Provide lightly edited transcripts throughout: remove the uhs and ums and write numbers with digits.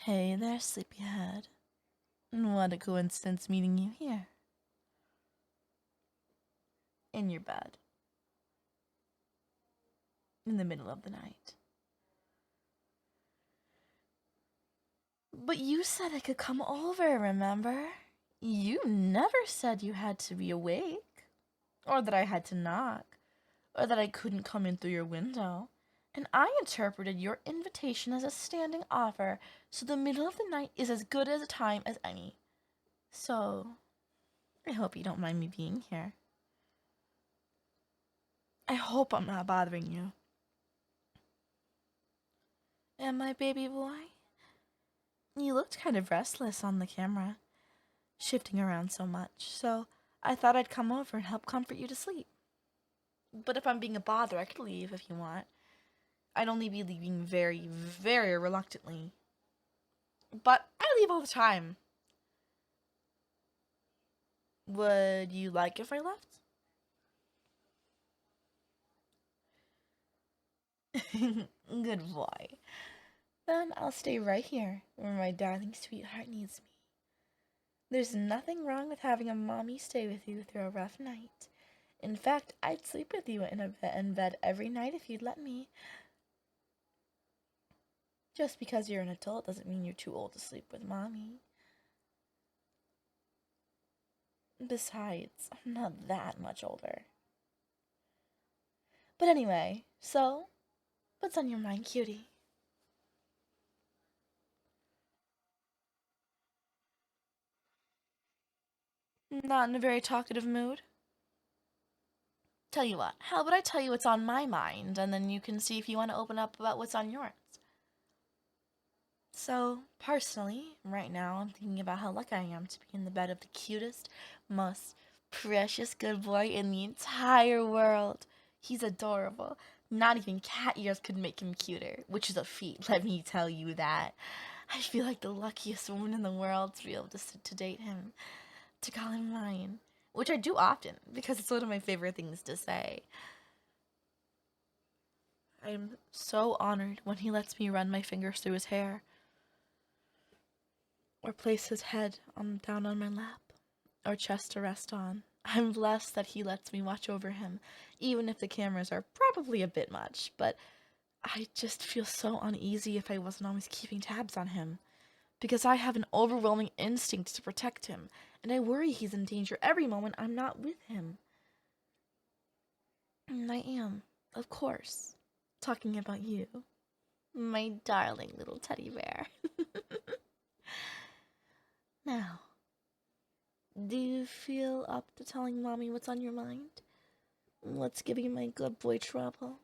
Hey there, sleepyhead. What a coincidence meeting you here. In your bed. In the middle of the night. But you said I could come over, remember? You never said you had to be awake. Or that I had to knock. Or that I couldn't come in through your window. And I interpreted your invitation as a standing offer, so the middle of the night is as good as a time as any. So, I hope you don't mind me being here. I hope I'm not bothering you. And my baby boy? You looked kind of restless on the camera, shifting around so much, so I thought I'd come over and help comfort you to sleep. But if I'm being a bother, I could leave if you want. I'd only be leaving very, very reluctantly. But I leave all the time. Would you like if I left? Good boy. Then I'll stay right here, where my darling sweetheart needs me. There's nothing wrong with having a mommy stay with you through a rough night. In fact, I'd sleep with you in bed every night if you'd let me. Just because you're an adult doesn't mean you're too old to sleep with mommy. Besides, I'm not that much older. But anyway, so, what's on your mind, cutie? Not in a very talkative mood? Tell you what, how about I tell you what's on my mind, and then you can see if you want to open up about what's on yours. So, personally, right now, I'm thinking about how lucky I am to be in the bed of the cutest, most precious good boy in the entire world. He's adorable. Not even cat ears could make him cuter, which is a feat, let me tell you that. I feel like the luckiest woman in the world to be able to date him, to call him mine, which I do often because it's one of my favorite things to say. I am so honored when he lets me run my fingers through his hair or place his head down on my lap or chest to rest on. I'm blessed that he lets me watch over him, even if the cameras are probably a bit much, but I just feel so uneasy if I wasn't always keeping tabs on him, because I have an overwhelming instinct to protect him, and I worry he's in danger every moment I'm not with him. And I am, of course, talking about you, my darling little teddy bear. Now, do you feel up to telling mommy what's on your mind? What's giving my good boy trouble?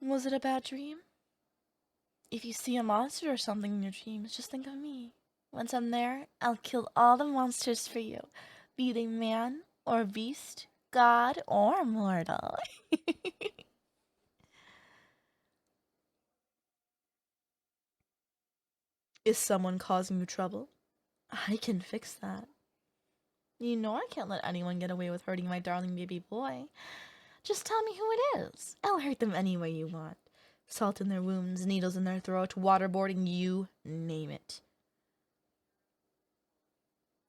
Was it a bad dream? If you see a monster or something in your dreams, just think of me. Once I'm there, I'll kill all the monsters for you, be they man or beast, god or mortal. Is someone causing you trouble? I can fix that. You know I can't let anyone get away with hurting my darling baby boy. Just tell me who it is. I'll hurt them any way you want. Salt in their wounds, needles in their throat, waterboarding, you name it.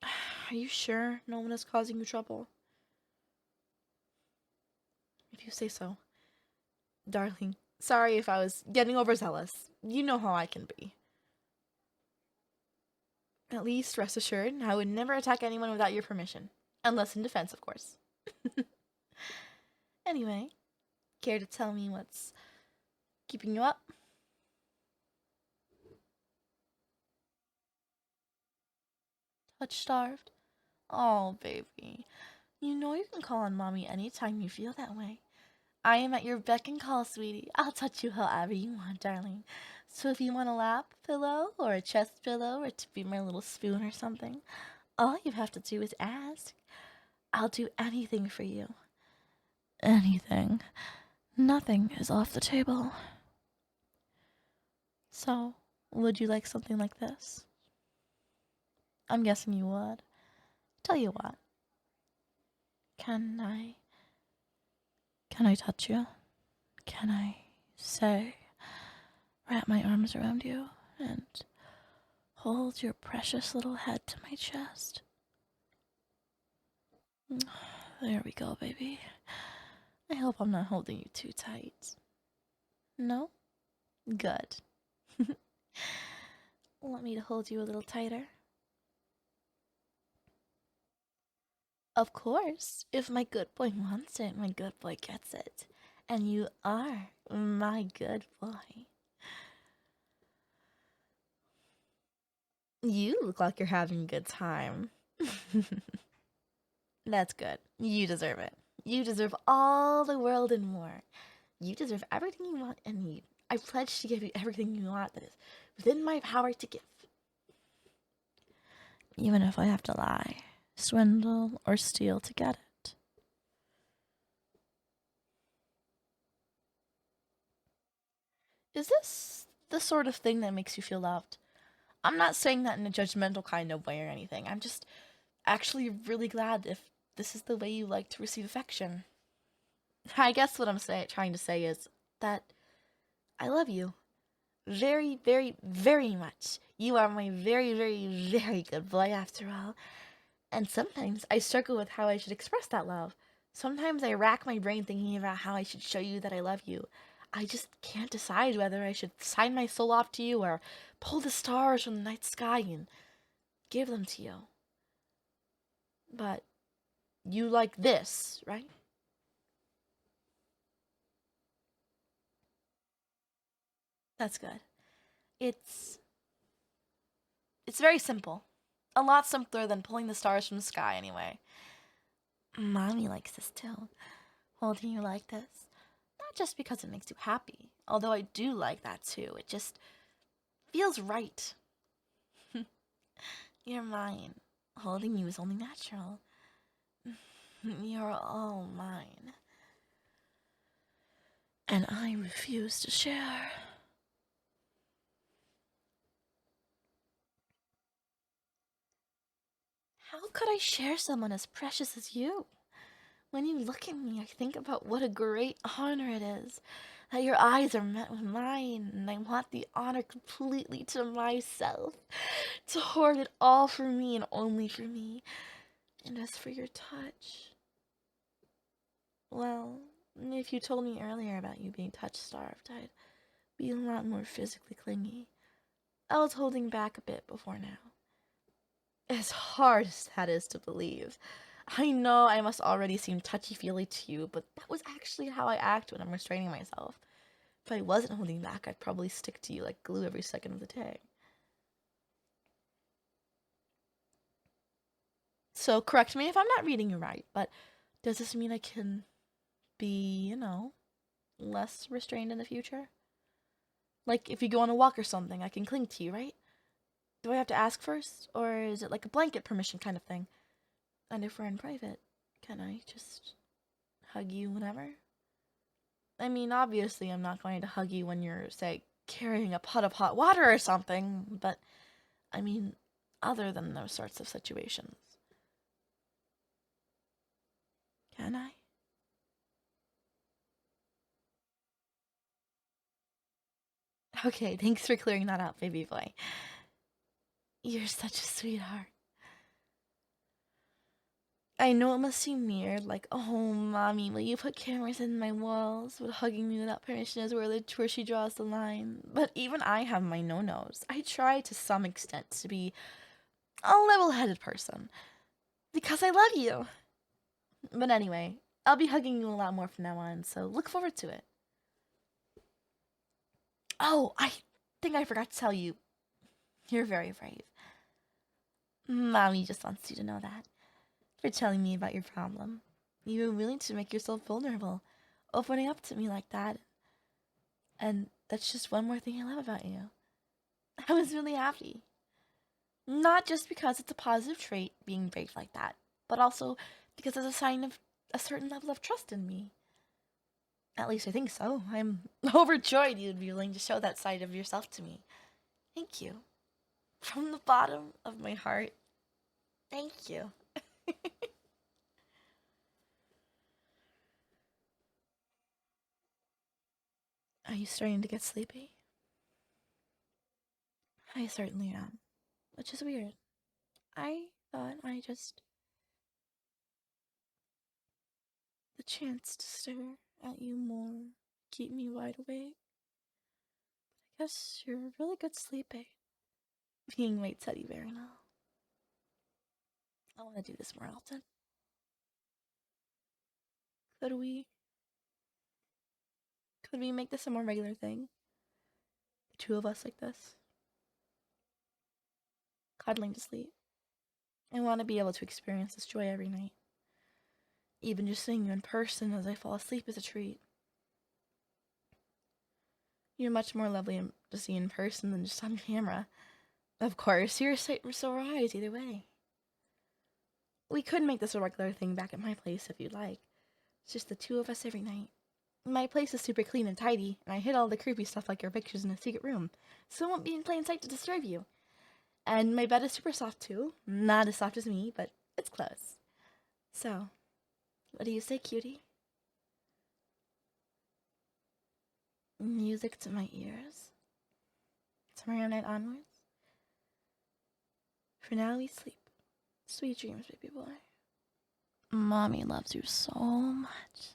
Are you sure no one is causing you trouble? If you say so. Darling, sorry if I was getting overzealous. You know how I can be. At least, rest assured, I would never attack anyone without your permission. Unless in defense, of course. Anyway, care to tell me what's keeping you up? Touch-starved? Oh, baby. You know you can call on mommy anytime you feel that way. I am at your beck and call, sweetie. I'll touch you however you want, darling. So if you want a lap pillow or a chest pillow or to be my little spoon or something, all you have to do is ask. I'll do anything for you. Anything. Nothing is off the table. So, would you like something like this? I'm guessing you would. Tell you what. Can I touch you? can I say, wrap my arms around you and hold your precious little head to my chest? There we go, baby. I hope I'm not holding you too tight. No? Good. Want me to hold you a little tighter? Of course. If my good boy wants it, my good boy gets it. And you are my good boy. You look like you're having a good time. That's good. You deserve it. You deserve all the world and more. You deserve everything you want and need. I pledge to give you everything you want that is within my power to give. Even if I have to lie, swindle, or steal to get it. Is this the sort of thing that makes you feel loved? I'm not saying that in a judgmental kind of way or anything. I'm just actually really glad if this is the way you like to receive affection. I guess what I'm trying to say is that I love you. Very, very, very much. You are my very, very, very good boy after all. And sometimes I struggle with how I should express that love. Sometimes I rack my brain thinking about how I should show you that I love you. I just can't decide whether I should sign my soul off to you or pull the stars from the night sky and give them to you. But you like this, right? That's good. It's very simple. A lot simpler than pulling the stars from the sky anyway. Mommy likes this too. Holding you like this. Not just because it makes you happy, although I do like that too. It just feels right. You're mine. Holding you is only natural. You're all mine. And I refuse to share. How could I share someone as precious as you? When you look at me, I think about what a great honor it is that your eyes are met with mine, and I want the honor completely to myself, to hoard it all for me and only for me. And as for your touch, well, if you told me earlier about you being touch-starved, I'd be a lot more physically clingy. I was holding back a bit before now. As hard as that is to believe, I know I must already seem touchy-feely to you, but that was actually how I act when I'm restraining myself. If I wasn't holding back, I'd probably stick to you like glue every second of the day. So correct me if I'm not reading you right, but does this mean I can be, less restrained in the future? Like if you go on a walk or something, I can cling to you, right? Do I have to ask first? Or is it like a blanket permission kind of thing? And if we're in private, can I just hug you whenever? I mean, obviously, I'm not going to hug you when you're, say, carrying a pot of hot water or something, but I mean, other than those sorts of situations. Can I? Okay, thanks for clearing that up, baby boy. You're such a sweetheart. I know it must seem weird, like, oh, mommy, will you put cameras in my walls? But hugging me without permission is where she draws the line. But even I have my no-nos. I try to some extent to be a level-headed person. Because I love you. But anyway, I'll be hugging you a lot more from now on, so look forward to it. Oh, I think I forgot to tell you. You're very brave. Mommy just wants you to know that. For telling me about your problem. You were willing to make yourself vulnerable, opening up to me like that. And that's just one more thing I love about you. I was really happy. Not just because it's a positive trait, being brave like that, but also because it's a sign of a certain level of trust in me. At least I think so. I'm overjoyed you'd be willing to show that side of yourself to me. Thank you. From the bottom of my heart, thank you. Are you starting to get sleepy? I certainly am. Which is weird. I thought the chance to stare at you more, keep me wide awake. I guess you're a really good sleeping. Being my teddy bear and all. I want to do this more often. Could we? Could we make this a more regular thing? The two of us like this? Cuddling to sleep. I want to be able to experience this joy every night. Even just seeing you in person as I fall asleep is a treat. You're much more lovely to see in person than just on camera. Of course, you're so right either way. We could make this a regular thing back at my place if you'd like. It's just the two of us every night. My place is super clean and tidy, and I hid all the creepy stuff like your pictures in a secret room, so it won't be in plain sight to disturb you. And my bed is super soft too. Not as soft as me, but it's close. So, what do you say, cutie? Music to my ears? Tomorrow night onwards? For now, we sleep. Sweet dreams, baby boy. Mommy loves you so much.